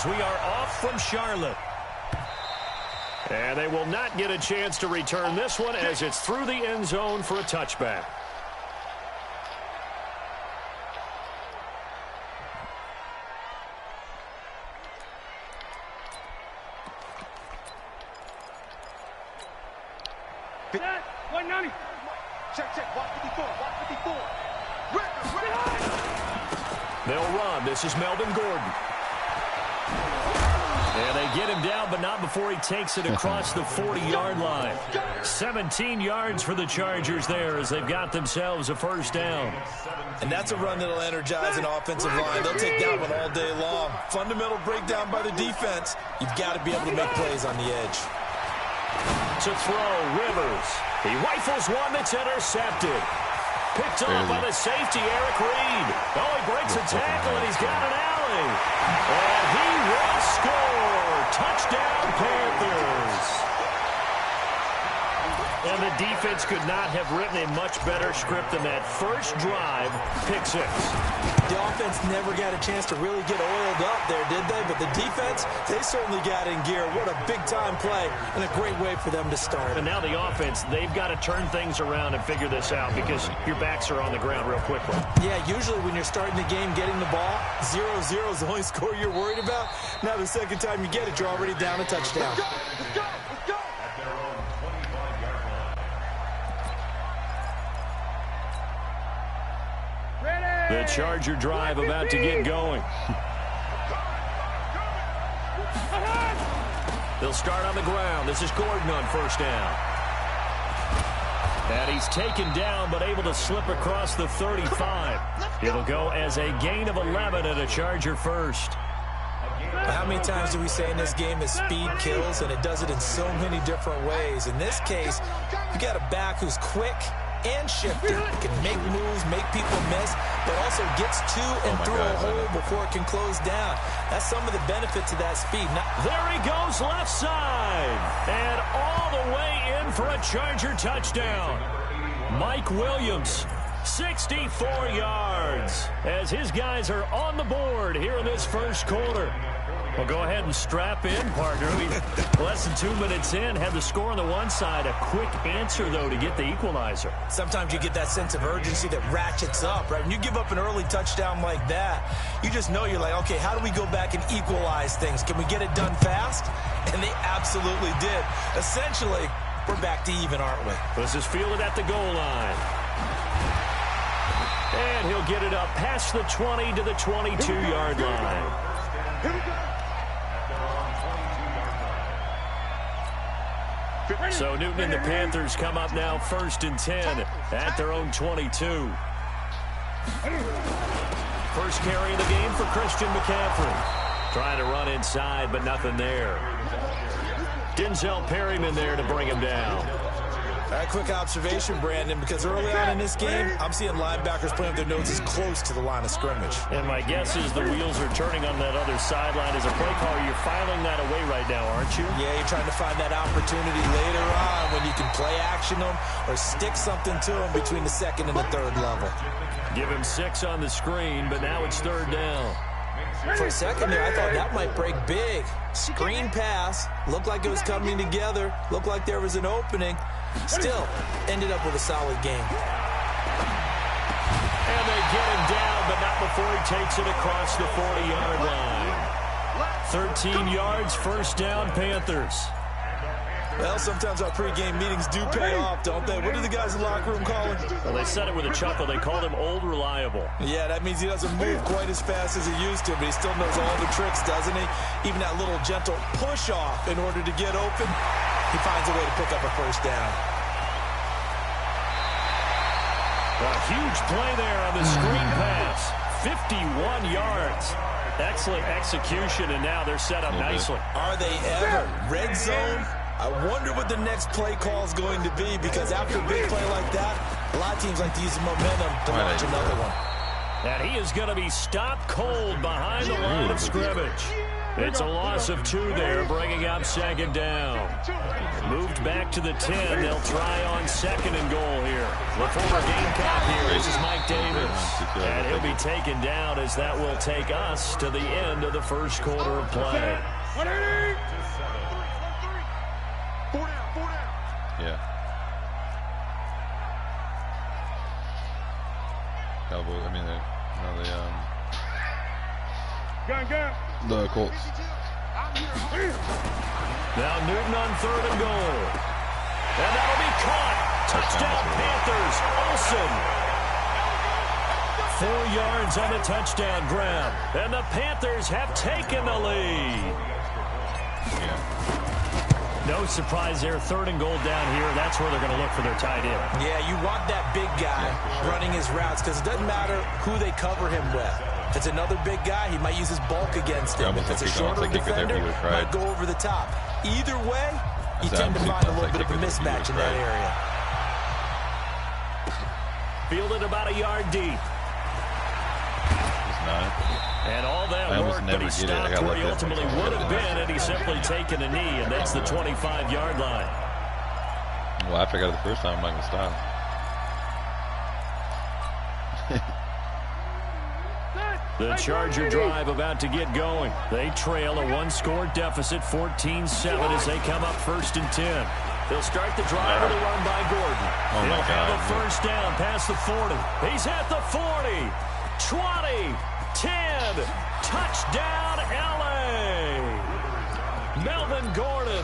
as we are off from Charlotte. And they will not get a chance to return this one as it's through the end zone for a touchback. Check, 190. Check, 154, 154. They'll run. This is Melvin Gordon. And they get him down, but not before he takes it across the 40-yard line. 17 yards for the Chargers there as they've got themselves a first down. And that's a run that'll energize an offensive line. They'll take that one all day long. Fundamental breakdown by the defense. You've got to be able to make plays on the edge. To throw, Rivers. He rifles one that's intercepted. Picked off by the safety, Eric Reed. Oh, he breaks a tackle, and he's got an alley. And he will score. Touchdown, Panthers. And the defense could not have written a much better script than that first drive, pick six. The offense never got a chance to really get oiled up there, did they? But the defense, they certainly got in gear. What a big-time play and a great way for them to start. And now the offense, they've got to turn things around and figure this out because your backs are on the ground real quickly. Yeah, usually when you're starting the game, getting the ball, 0-0 is the only score you're worried about. Now the second time you get it, you're already down a touchdown. Let's go. The Charger drive about to get going. They'll start on the ground. This is Gordon on first down. And he's taken down but able to slip across the 35. It'll go as a gain of 11 and a Charger first. How many times do we say in this game that speed kills, and it does it in so many different ways? In this case, you got a back who's quick and shifty, can make moves, make people miss, but also gets to and through a hole before it can close down. That's some of the benefits of that speed. There he goes left side, and all the way in for a Charger touchdown. Mike Williams, 64 yards, as his guys are on the board here in this first quarter. Well, go ahead and strap in, partner. Less than 2 minutes in, had the score on the one side. A quick answer, though, to get the equalizer. Sometimes you get that sense of urgency that ratchets up, right? When you give up an early touchdown like that, you just know you're like, okay, how do we go back and equalize things? Can we get it done fast? And they absolutely did. Essentially, we're back to even, aren't we? This is fielded at the goal line. And he'll get it up past the 20 to the 22-yard line. Here we go. So Newton and the Panthers come up now 1st and 10 at their own 22. First carry of the game for Christian McCaffrey. Trying to run inside, but nothing there. Denzel Perryman there to bring him down. A quick observation, Brandon, because early on in this game, I'm seeing linebackers playing with their noses close to the line of scrimmage. And my guess is the wheels are turning on that other sideline. As a play caller, you're filing that away right now, aren't you? Yeah, you're trying to find that opportunity later on when you can play action them or stick something to them between the second and the third level. Give him 6 on the screen, but now it's 3rd down. For a second there, I thought that might break big. Screen pass, looked like it was coming together, looked like there was an opening. Still, ended up with a solid game. And they get him down, but not before he takes it across the 40-yard line. 13 yards, first down, Panthers. Well, sometimes our pregame meetings do pay off, don't they? What do the guys in the locker room call him? Well, they said it with a chuckle. They called him Old Reliable. Yeah, that means he doesn't move quite as fast as he used to, but he still knows all the tricks, doesn't he? Even that little gentle push-off in order to get open, he finds a way to pick up a first down. A huge play there on the screen pass. 51 yards. Excellent execution, and now they're set up nicely. Are they ever? Red zone? I wonder what the next play call is going to be, because after a big play like that, a lot of teams like to use the momentum to launch another one. And he is going to be stopped cold behind the line of scrimmage. It's a loss of 2 there, bringing up second down. Moved back to the 10. They'll try on 2nd and goal here. The former Gamecock here. This is Mike Davis. And he'll be taken down as that will take us to the end of the first quarter of play. 180. 4 down. Yeah. Cowboys, I mean, the Colts. Now Newton on 3rd and goal. And that'll be caught. Touchdown Panthers. Olsen. 4 yards on the touchdown grab. And the Panthers have taken the lead. Yeah. No surprise there. 3rd and goal down here. That's where they're going to look for their tight end. Yeah, you want that big guy running his routes because it doesn't matter who they cover him with. If it's another big guy, he might use his bulk against him. If it's a shorter defender, he might go over the top. Either way, you tend to find a little bit of a mismatch in that area. Fielded about a yard deep. He's not. And all that work, but he stopped where he ultimately would have been, and he's simply taken a knee, and that's the 25-yard line. Well, after I got it the first time, I'm not going to stop. The Charger drive about to get going. They trail a 1-score deficit, 14-7, as they come up 1st and 10. They'll start the drive with a run by Gordon. He'll have a first down past the 40. He's at the 40, 20, 10, touchdown LA. Melvin Gordon,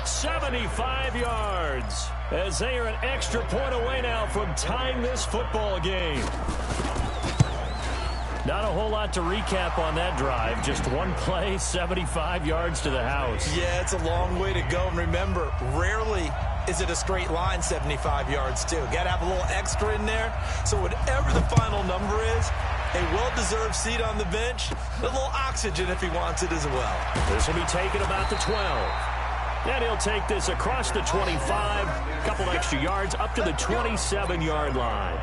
75 yards, as they are an extra point away now from tying this football game. Not a whole lot to recap on that drive. Just one play, 75 yards to the house. Yeah, it's a long way to go. And remember, rarely is it a straight line 75 yards, too. Got to have a little extra in there. So whatever the final number is, a well-deserved seat on the bench, a little oxygen if he wants it as well. This will be taken about the 12. And he'll take this across the 25, a couple extra yards, up to the 27-yard line.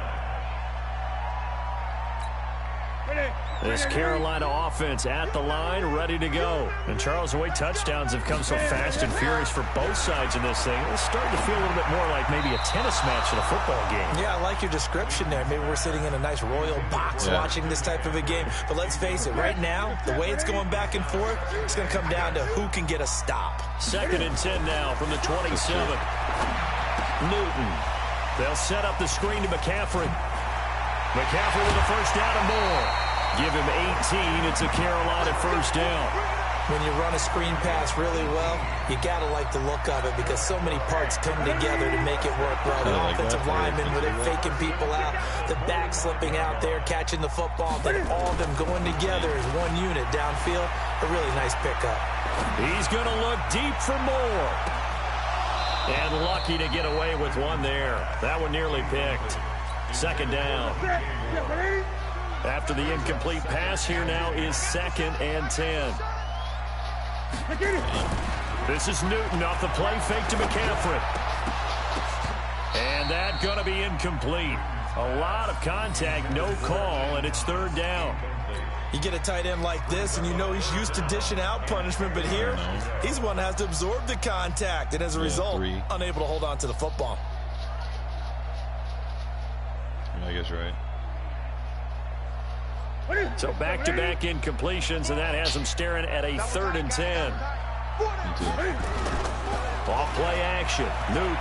This Carolina offense at the line, ready to go. And Charles, the way touchdowns have come so fast and furious for both sides in this thing, it's starting to feel a little bit more like maybe a tennis match in a football game. Yeah, I like your description there. Maybe we're sitting in a nice royal box watching this type of a game. But let's face it, right now, the way it's going back and forth, it's going to come down to who can get a stop. 2nd and 10 now from the 27. Newton. They'll set up the screen to McCaffrey. McCaffrey with a first down and more. Give him 18. It's a Carolina first down. When you run a screen pass really well, you got to like the look of it because so many parts come together to make it work well. The offensive linemen, where they're faking people out, the back slipping out there, catching the football, then all of them going together as one unit downfield. A really nice pickup. He's going to look deep for more. And lucky to get away with one there. That one nearly picked. 2nd down. After the incomplete pass, here now is 2nd and 10. This is Newton off the play fake to McCaffrey. And that going to be incomplete. A lot of contact, no call, and it's 3rd down. You get a tight end like this, and you know he's used to dishing out punishment, but here, he's one that has to absorb the contact, and as a result, unable to hold on to the football. I guess right. So back-to-back incompletions, and that has them staring at a 3rd and 10. Off play action. Newton.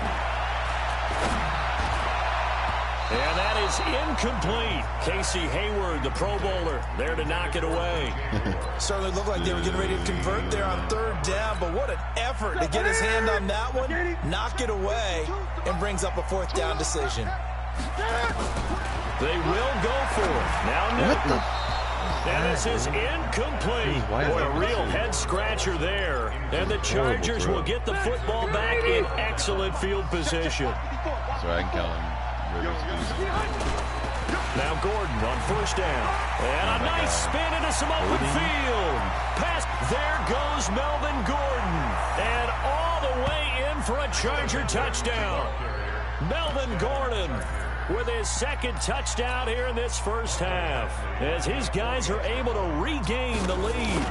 And that is incomplete. Casey Hayward, the Pro Bowler, there to knock it away. Certainly looked like they were getting ready to convert there on 3rd down, but what an effort to get his hand on that one, knock it away, and brings up a 4th down decision. They will go for it. Now Newton. And this is incomplete. Boy, a real head-scratcher there. And the Chargers will get the football back in excellent field position. So I can count him. Now Gordon on 1st down. And a nice spin into some open field. Pass. There goes Melvin Gordon. And all the way in for a Charger touchdown. Melvin Gordon with his 2nd touchdown here in this first half, as his guys are able to regain the lead.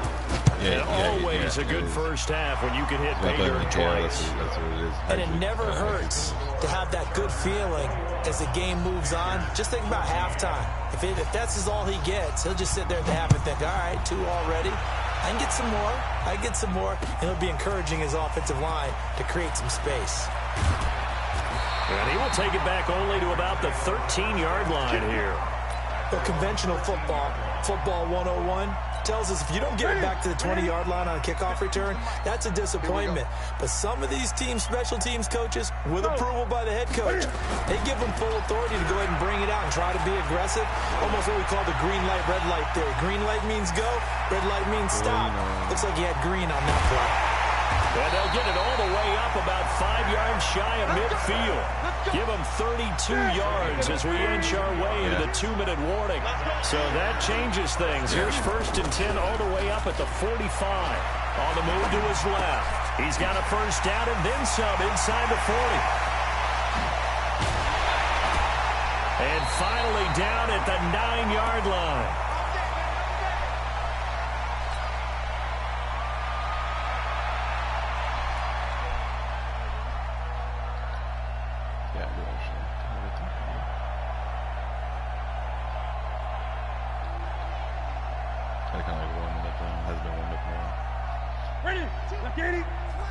And always a good first half when you can hit pay dirt twice. That's what it is. And it never hurts to have that good feeling as the game moves on. Just think about halftime. If that's all he gets, he'll just sit there at the half and think, all right, 2 already. I can get some more. I can get some more. And he'll be encouraging his offensive line to create some space. And he will take it back only to about the 13-yard line here. The conventional football 101, tells us if you don't get it back to the 20-yard line on a kickoff return, that's a disappointment. But some of these special teams coaches, with approval by the head coach, they give them full authority to go ahead and bring it out and try to be aggressive. Almost what we call the green light, red light theory. Green light means go, red light means stop. Looks like he had green on that play. And they'll get it all the way up about 5 yards shy of midfield. Give them 32 yards as we inch our way into the 2-minute warning. So that changes things. Here's 1st and 10 all the way up at the 45. On the move to his left. He's got a first down and then some inside the 40. And finally down at the 9-yard line.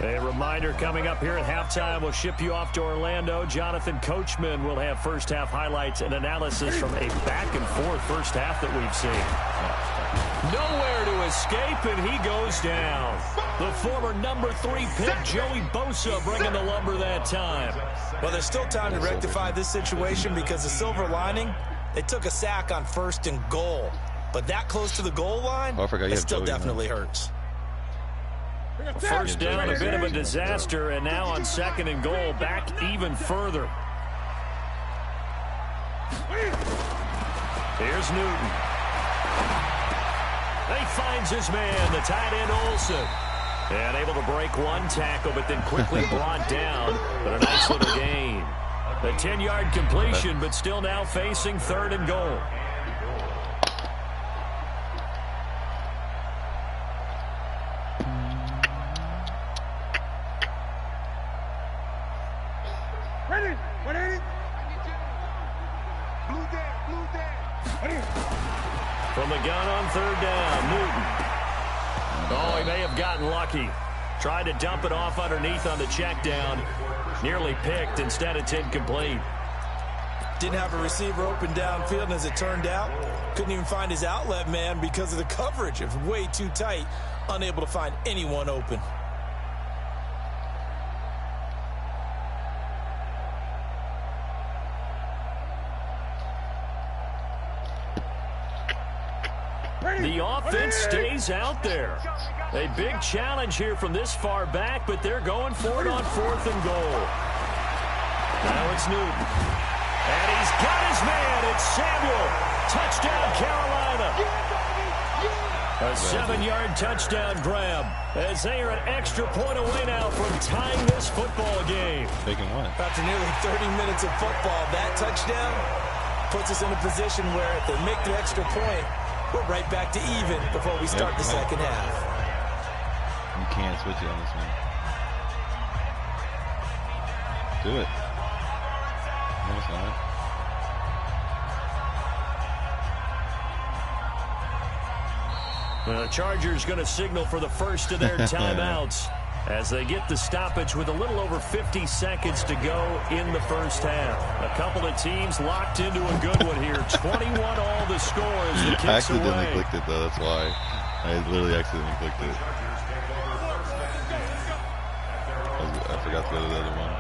A reminder coming up here at halftime, we'll ship you off to Orlando. Jonathan Coachman will have first-half highlights and analysis from a back-and-forth first half that we've seen. Nowhere to escape, and he goes down. The former number 3 pick, Joey Bosa, bringing the lumber that time. Well, there's still time to rectify this situation because the silver lining, they took a sack on 1st and goal. But that close to the goal line, it still definitely hurts. First down, a bit of a disaster, and now on 2nd and goal, back even further. Here's Newton. He finds his man, the tight end Olsen. And able to break one tackle, but then quickly brought down. But a nice little gain. The 10-yard completion, but still now facing 3rd and goal. From the gun on 3rd down, Newton. Oh, he may have gotten lucky. Tried to dump it off underneath on the check down. Nearly picked. Instead, it's incomplete. Didn't have a receiver open downfield, and as it turned out, couldn't even find his outlet man because of the coverage. It was way too tight. Unable to find anyone open. The offense stays out there. A big challenge here from this far back, but they're going for it on 4th and goal. Now it's Newton. And he's got his man. It's Samuel. Touchdown, Carolina. A 7-yard touchdown grab as they are an extra point away now from tying this football game. After nearly 30 minutes of football, that touchdown puts us in a position where if they make the extra point, we're right back to even before we start the second half. You can't switch it on this one. Do it. No, it's not. The Chargers going to signal for the first of their timeouts as they get the stoppage with a little over 50 seconds to go in the first half. A couple of teams locked into a good one here. 21 all the score as the kicks I accidentally away. clicked it, though. That's why. I literally accidentally clicked it. I forgot to go to the other one.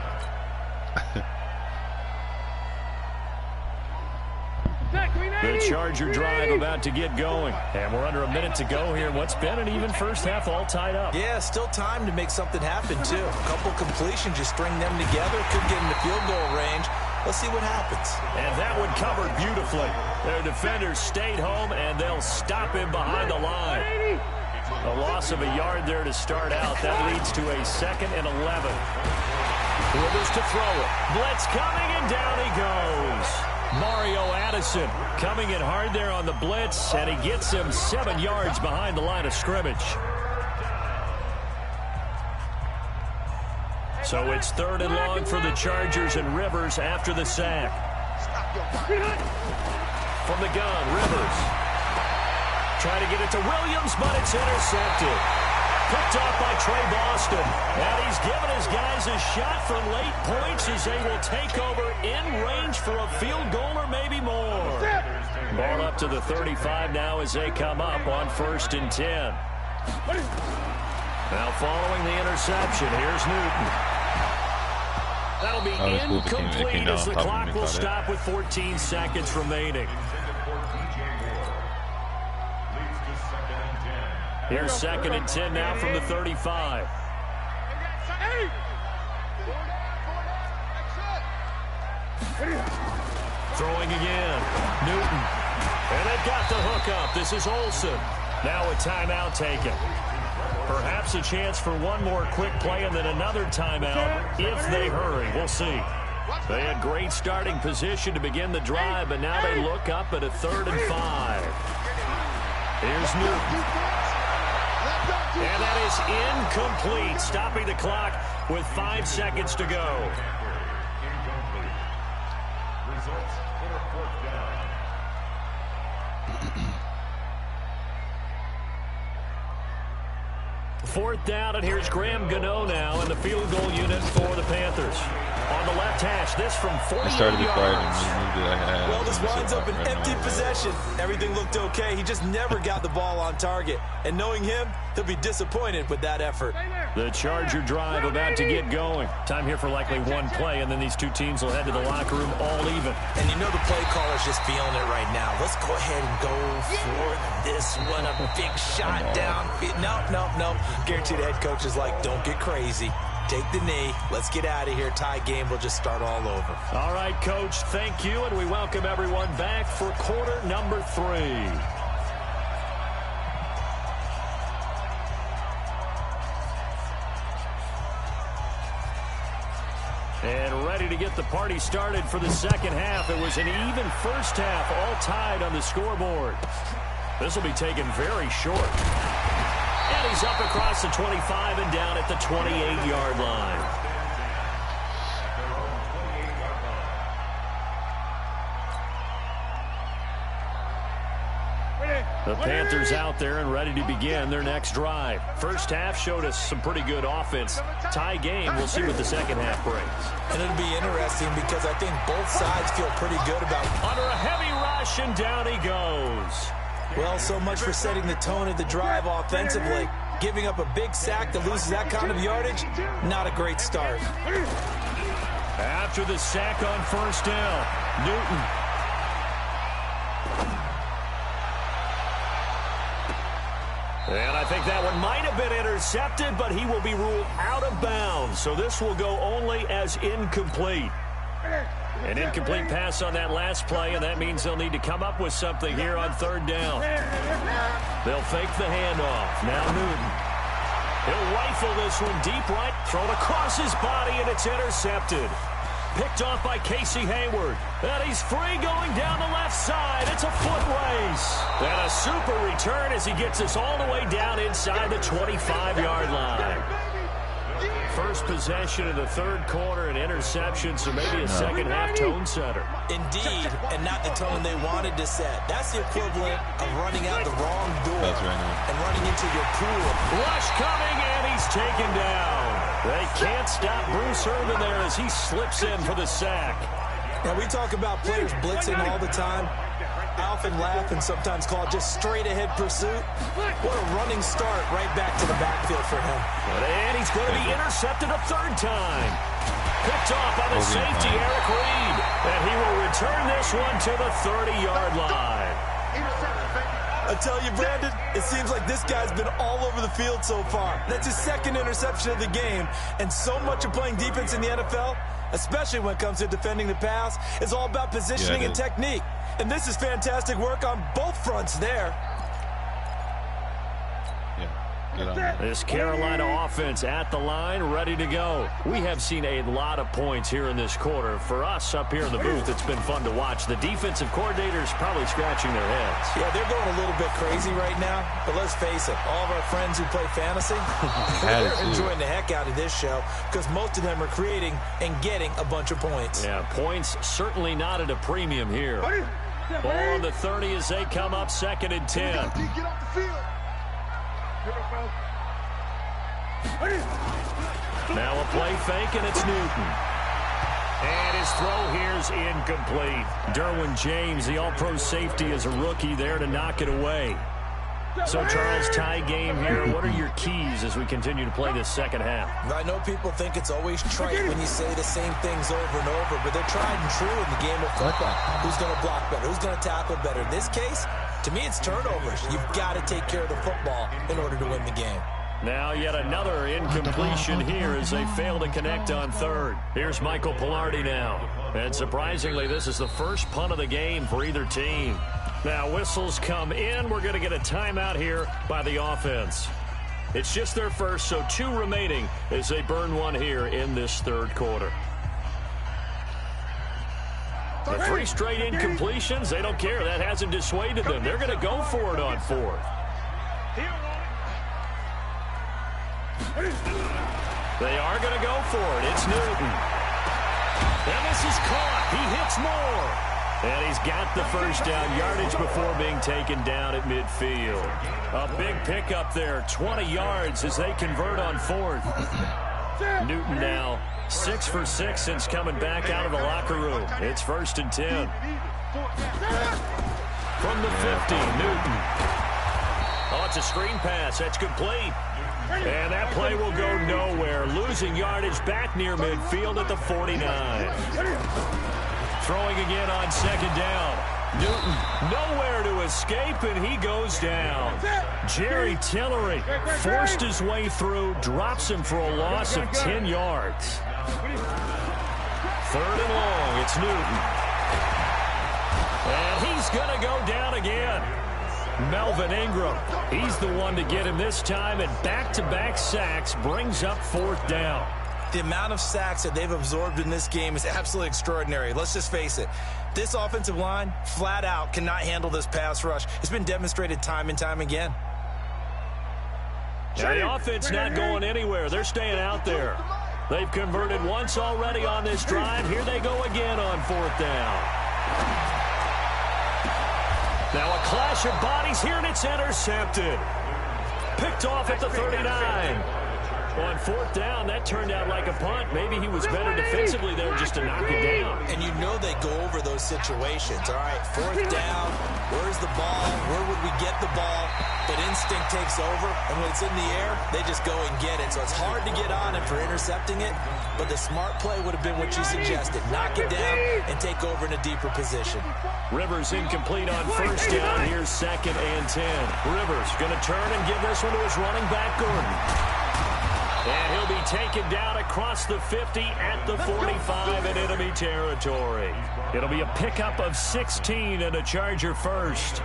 The Charger drive about to get going. And we're under a minute to go here. What's been an even first half all tied up. Yeah, still time to make something happen, too. A couple completions, just string them together. Could get in the field goal range. Let's see what happens. And that one covered beautifully. Their defenders stayed home, and they'll stop him behind the line. A loss of a yard there to start out. That leads to a 2nd and 11. Withers to throw it. Blitz coming, and down he goes. Mario Addison coming in hard there on the blitz, and he gets him 7 yards behind the line of scrimmage. So it's 3rd and long for the Chargers, and Rivers after the sack. From the gun, Rivers. Trying to get it to Williams, but it's intercepted. Picked off by Trey Boston. And he's given his guys a shot for late points as they will take over in range for a field goal or maybe more. Ball up to the 35 now as they come up on 1st and 10. Now following the interception, here's Newton. That'll be incomplete as the clock will stop with 14 seconds remaining. Here's 2nd and 10 now from the 35. Throwing again. Newton. And they've got the hook up. This is Olsen. Now a timeout taken. Perhaps a chance for one more quick play and then another timeout if they hurry. We'll see. They had great starting position to begin the drive, but now they look up at a 3rd and 5. Here's Newton. And that is incomplete, stopping the clock with 5 seconds to go. Fourth down, and here's Graham Gano now in the field goal unit for the Panthers. On the left hash, this from 48 yards. Well, this winds up an empty possession. Everything looked okay. He just never got the ball on target. And knowing him, he'll be disappointed with that effort. The Charger drive about to get going. Time here for likely one play, and then these two teams will head to the locker room all even. And you know the play caller's just feeling it right now. Let's go ahead and go for this one. A big shot down. No. Guaranteed the head coach is like, don't get crazy. Take the knee. Let's get out of here. Tie game will just start all over. All right, Coach, thank you, and we welcome everyone back for quarter number 3. And ready to get the party started for the second half. It was an even first half, all tied on the scoreboard. This will be taken very short. And he's up across the 25 and down at the 28-yard line. The Panthers out there and ready to begin their next drive. First half showed us some pretty good offense. Tie game, we'll see what the second half brings. And it'll be interesting because I think both sides feel pretty good about it. Under a heavy rush, and down he goes. Well, so much for setting the tone of the drive offensively. Giving up a big sack that loses that kind of yardage, not a great start. After the sack on first down, Newton. And I think that one might have been intercepted, but he will be ruled out of bounds. So this will go only as incomplete. An incomplete pass on that last play, and that means they'll need to come up with something here on third down. They'll fake the handoff. Now Newton. He'll rifle this one deep right, thrown across his body, and it's intercepted. Picked off by Casey Hayward. And he's free going down the left side. It's a foot race. And a super return as he gets us all the way down inside the 25-yard line. First possession of the third quarter, an interception, so maybe a second-half tone setter. Indeed, and not the tone they wanted to set. That's the equivalent of running out the wrong door and running into your pool. Rush coming, and he's taken down. They can't stop Bruce Irvin there as he slips in for the sack. Now, we talk about players blitzing all the time. I often laugh and sometimes call it just straight-ahead pursuit. What a running start right back to the backfield for him. And he's going to be intercepted a third time. Picked off by the safety, Eric Reed. And he will return this one to the 30-yard line. I tell you, Brandon, it seems like this guy's been all over the field so far. That's his second interception of the game. And so much of playing defense in the NFL, especially when it comes to defending the pass, is all about positioning and technique. And this is fantastic work on both fronts there. Yeah, Get on me. This Carolina offense at the line, ready to go. We have seen a lot of points here in this quarter. For us up here in the booth, it's been fun to watch. The defensive coordinators probably scratching their heads. Yeah, they're going a little bit crazy right now, but let's face it, all of our friends who play fantasy, they're enjoying the heck out of this show because most of them are creating and getting a bunch of points. Yeah, points certainly not at a premium here. Ball on the 30 as they come up 2nd and 10. Get off the field. Now a play fake, and it's Newton. And his throw here's incomplete. Derwin James, the all-pro safety, is a rookie there to knock it away. So, Charles, tie game here. What are your keys as we continue to play this second half? I know people think it's always trite when you say the same things over and over, but they're tried and true in the game of football. Who's going to block better? Who's going to tackle better? In this case, to me, it's turnovers. You've got to take care of the football in order to win the game. Now yet another incompletion here as they fail to connect on 3rd. Here's Michael Pilardi now. And surprisingly, this is the first punt of the game for either team. Now whistles come in. We're going to get a timeout here by the offense. It's just their first, so 2 remaining as they burn one here in this 3rd quarter. The 3 straight incompletions, they don't care. That hasn't dissuaded them. They're going to go for it on 4th. They are going to go for it. It's Newton. And this is caught. He hits more. And he's got the first down yardage before being taken down at midfield. A big pickup there, 20 yards as they convert on 4th. Newton now 6 for 6 since coming back out of the locker room. It's 1st and 10. From the 50, Newton. Oh, it's a screen pass. That's complete. And that play will go nowhere. Losing yardage back near midfield at the 49. Throwing again on 2nd down. Newton nowhere to escape, and he goes down. Jerry Tillery forced his way through, drops him for a loss of 10 yards. 3rd and long, it's Newton. And he's going to go down again. Melvin Ingram, he's the one to get him this time, and back-to-back sacks brings up 4th down. The amount of sacks that they've absorbed in this game is absolutely extraordinary. Let's just face it. This offensive line, flat out, cannot handle this pass rush. It's been demonstrated time and time again. Now the offense not going anywhere. They're staying out there. They've converted once already on this drive. Here they go again on 4th down. Now a clash of bodies here, and it's intercepted. Picked off at the 39. On 4th down, that turned out like a punt. Maybe he was better defensively there just to knock it down. And you know they go over those situations. All right, 4th down, where's the ball? Where would we get the ball? But instinct takes over, and when it's in the air, they just go and get it. So it's hard to get on him for intercepting it, but the smart play would have been what you suggested. Knock it down and take over in a deeper position. Rivers incomplete on 1st down. Here's 2nd and 10. Rivers going to turn and give this one to his running back, Gordon. And he'll be taken down across the 50 at the 45 in enemy territory. It'll be a pickup of 16 and a Charger first.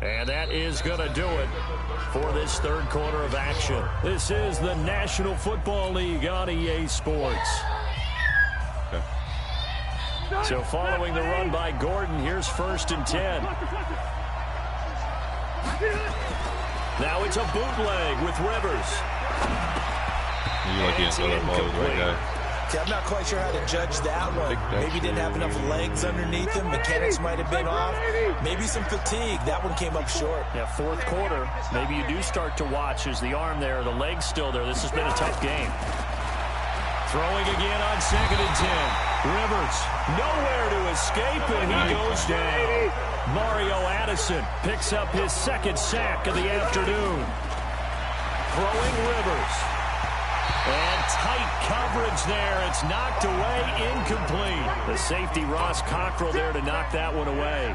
And that is going to do it for this 3rd quarter of action. This is the National Football League on EA Sports. So following the run by Gordon, here's 1st and 10. Now it's a bootleg with Rivers. You lucky to throw that ball to the right guy. See, I'm not quite sure how to judge that one. Maybe didn't have enough legs underneath him. Mechanics might have been off. Maybe some fatigue. That one came up short. Yeah, 4th quarter. Maybe you do start to watch as the arm there, the leg's still there. This has been a tough game. Throwing again on 2nd and 10. Rivers, nowhere to escape, and he goes down. Mario Addison picks up his 2nd sack of the afternoon. Throwing Rivers. And tight coverage there. It's knocked away, incomplete. The safety, Ross Cockrell, there to knock that one away.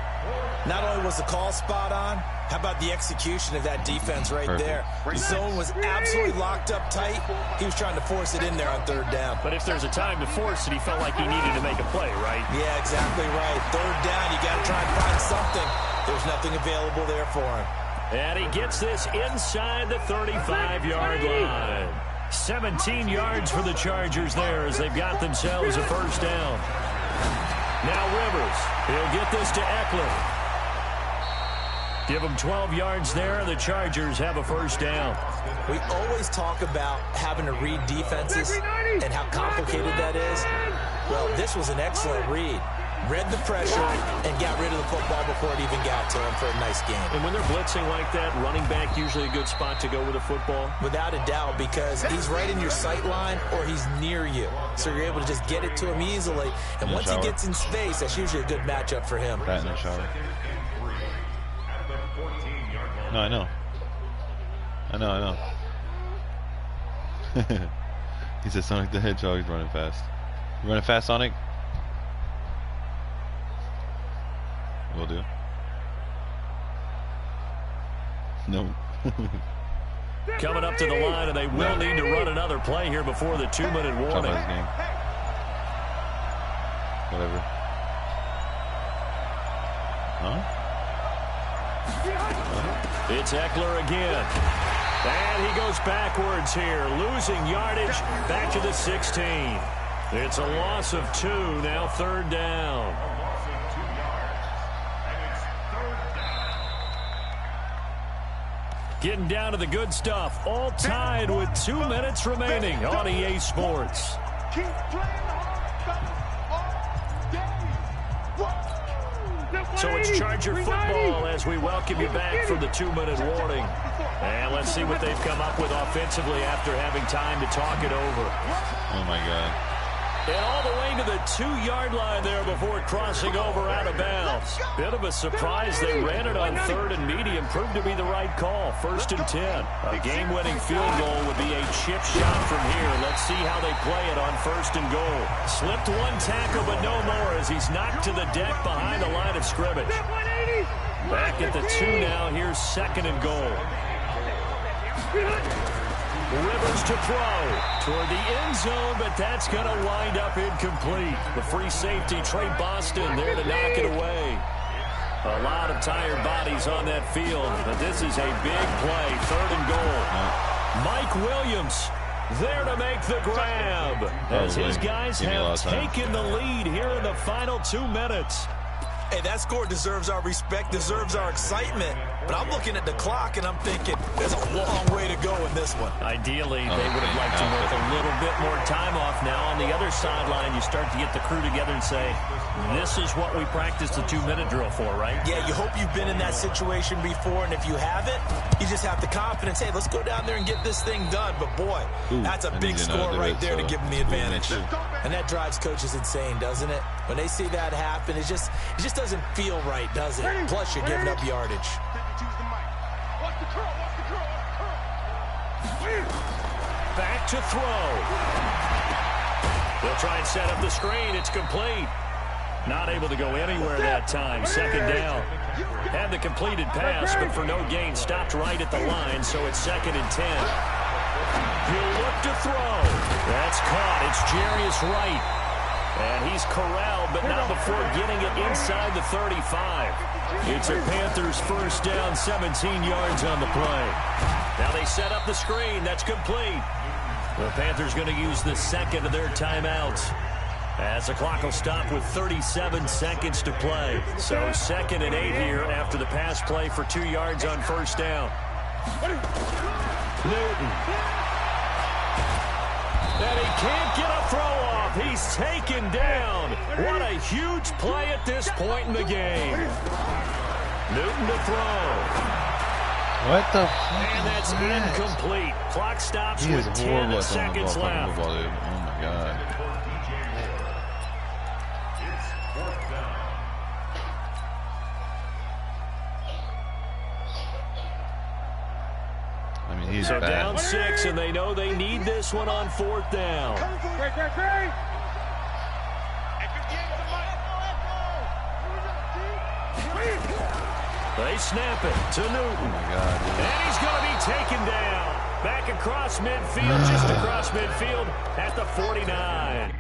Not only was the call spot on, how about the execution of that defense right there? The zone was absolutely locked up tight. He was trying to force it in there on 3rd down. But if there's a time to force it, he felt like he needed to make a play, right? Yeah, exactly right. 3rd down, you got to There's nothing available there for him. And he gets this inside the 35-yard line. 17 yards for the Chargers there as they've got themselves a first down. Now Rivers. He'll get this to Eckler. Give him 12 yards there, and the Chargers have a first down. We always talk about having to read defenses and how complicated that is. Well, this was an excellent read. Read the pressure and got rid of the football before it even got to him for a nice game. And when they're blitzing like that, running back usually a good spot to go with a football? Without a doubt, because he's right in your sight line or he's near you. So you're able to just get it to him easily. And once he gets in space, that's usually a good matchup for him. Right in the shower. No, I know. He said Sonic the Hedgehog's running fast. You running fast, Sonic? Will do. No. Coming up to the line, and they will need to run another play here before the 2-minute warning. Game. Whatever. Huh? It's Eckler again. And he goes backwards here, losing yardage back to the 16. It's a loss of 2, now third down. Getting down to the good stuff, all tied with 2 minutes remaining on EA Sports. Keep playing hard, So it's Charger football as we welcome you back from the 2-minute warning. And let's see what they've come up with offensively after having time to talk it over. Oh, my God. And all the way to the 2-yard line there before crossing over out of bounds. Bit of a surprise. They ran it on 3rd and medium. Proved to be the right call. 1st and 10. A game-winning field goal would be a chip shot from here. Let's see how they play it on 1st and goal. Slipped one tackle, but no more as he's knocked to the deck behind the line of scrimmage. Back at the 2 now. Here's 2nd and goal. Rivers to throw toward the end zone, but that's going to wind up incomplete. The free safety, Trey Boston, there to knock it away. A lot of tired bodies on that field, but this is a big play, 3rd and goal. Mike Williams there to make the grab as his guys have taken the lead here in the final 2 minutes. Hey, that score deserves our respect, deserves our excitement. But I'm looking at the clock, and I'm thinking there's a long way to go in this one. Ideally, they would have liked to work a little bit more time off now. On the other sideline, you start to get the crew together and say, this is what we practiced the 2-minute drill for, right? Yeah, you hope you've been in that situation before, and if you haven't, you just have the confidence, hey, let's go down there and get this thing done. But, boy, that's a big score right there to give them the advantage. And that drives coaches insane, doesn't it? When they see that happen, it just doesn't feel right, does it? Plus, you're giving up yardage. Back to throw. They'll try and set up the screen. It's complete. Not able to go anywhere that time. 2nd down. Had the completed pass, but for no gain, stopped right at the line, so it's 2nd and 10. He'll look to throw. That's caught. It's Jarius Wright. And he's corralled, but not before getting it inside the 35. It's a Panthers first down, 17 yards on the play. Now they set up the screen. That's complete. The Panthers going to use the 2nd of their timeouts as the clock will stop with 37 seconds to play. So 2nd and 8 here after the pass play for 2 yards on 1st down. Newton. And he can't get a throw off. He's taken down. What a huge play at this point in the game. Newton to throw. What the fuck? And that's incomplete. Clock stops with 10 seconds left. Football, dude. Oh my God. I mean, he's so bad. Down 6, and they know they need this one on 4th down. They snap it to Newton. Oh my God, dude. And he's going to be taken down. Back across midfield, just across midfield at the 49.